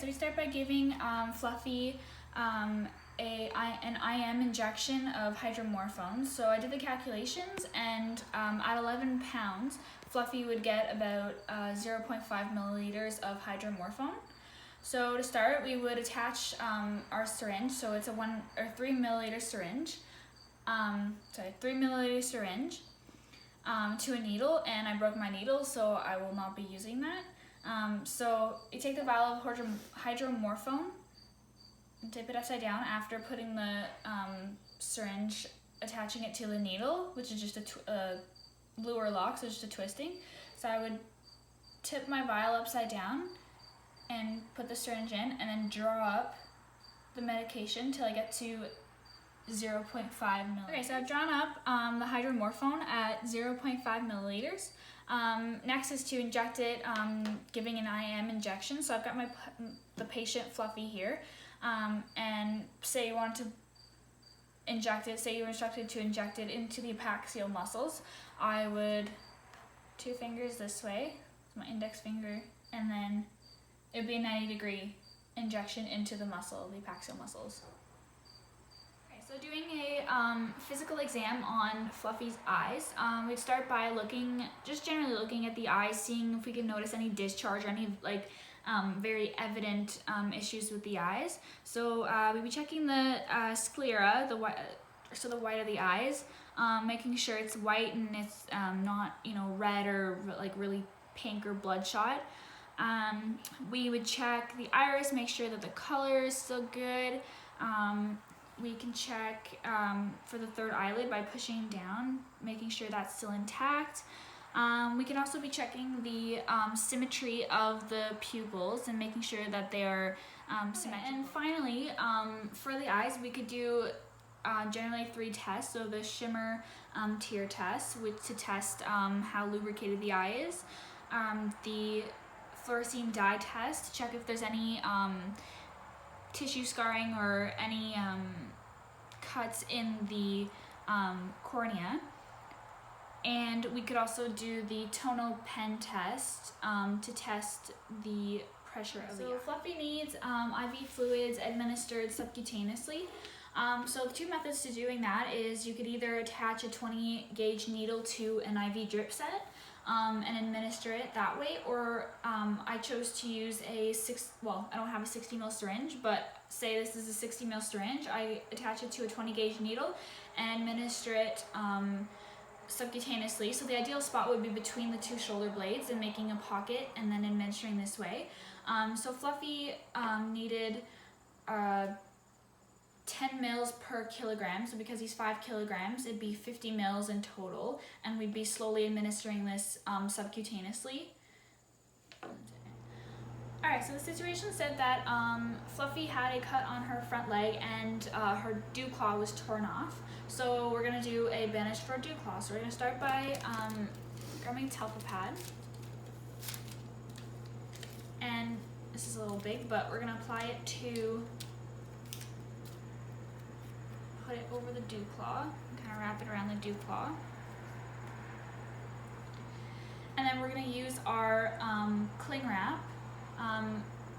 So we start by giving Fluffy an IM injection of hydromorphone. So I did the calculations, and at 11 pounds, Fluffy would get about 0.5 milliliters of hydromorphone. So to start, we would attach our syringe. So it's a 3 milliliter syringe. 3 milliliter syringe to a needle, and I broke my needle, so I will not be using that. So you take the vial of hydromorphone and tip it upside down after putting the syringe, attaching it to the needle, which is just a lure lock, so just a twisting. So I would tip my vial upside down and put the syringe in, and then draw up the medication till I get to 0.5 milliliters. Okay, so I've drawn up the hydromorphone at 0.5 milliliters. Next is to inject it, giving an IM injection. So I've got the patient Fluffy here, and say you want to inject it, say you were instructed to inject it into the epaxial muscles. I would, 2 fingers this way, my index finger, and then it would be a 90-degree injection into the muscle, the epaxial muscles. Okay, so doing a physical exam on Fluffy's eyes, we'd start by generally looking at the eyes, seeing if we can notice any discharge or any very evident issues with the eyes. So we'd be checking the sclera, the white of the eyes, making sure it's white and it's not red or like really pink or bloodshot. We would check the iris, make sure that the color is still good. We can check for the third eyelid by pushing down, making sure that's still intact. We can also be checking the symmetry of the pupils and making sure that they are symmetrical. And finally, for the eyes, we could do generally 3 tests. So the shimmer tear test, to test how lubricated the eye is. The fluorescein dye test to check if there's any tissue scarring or any cuts in the cornea. And we could also do the tonal pen test to test the pressure of the eye. So Fluffy needs IV fluids administered subcutaneously. So the 2 methods to doing that is you could either attach a 20-gauge needle to an IV drip set and administer it that way, or I chose to use I don't have a 60 ml syringe, but say this is a 60 ml syringe, I attach it to a 20-gauge needle and administer it subcutaneously. So the ideal spot would be between the 2 shoulder blades and making a pocket and then administering this way. So Fluffy needed 10 mils per kilogram, so because he's 5 kilograms, it'd be 50 mils in total, and we'd be slowly administering this subcutaneously. Alright, so the situation said that Fluffy had a cut on her front leg and her dew claw was torn off. So we're going to do a bandage for dew claw. So we're going to start by grabbing a Telfa pad. And this is a little big, but we're going to apply it to put it over the dew claw and kind of wrap it around the dew claw. And then we're going to use our cling wrap,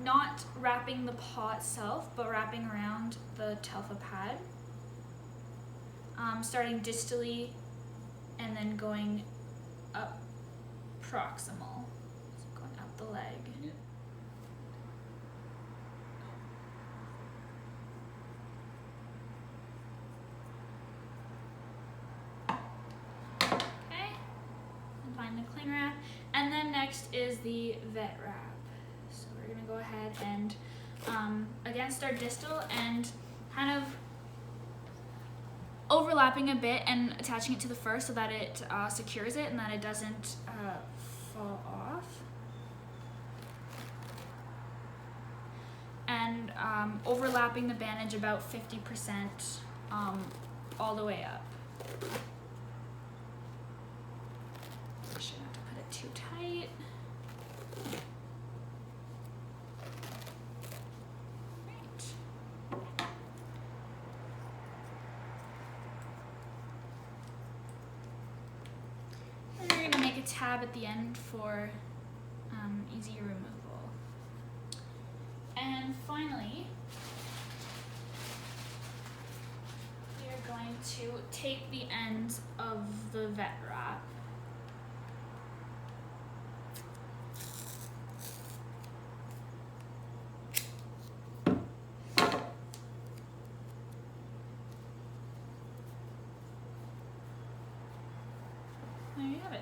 not wrapping the paw itself, but wrapping around the Telfa pad, starting distally and then going up proximal, so going up the leg. Yep. The cling wrap, and then next is the vet wrap. So we're gonna go ahead and again start distal and kind of overlapping a bit and attaching it to the fur so that it secures it and that it doesn't fall off. And overlapping the bandage about 50% all the way up. Too tight. Right. And we're going to make a tab at the end for easier removal. And then finally, we are going to take the ends of the vet wrap. There you have it.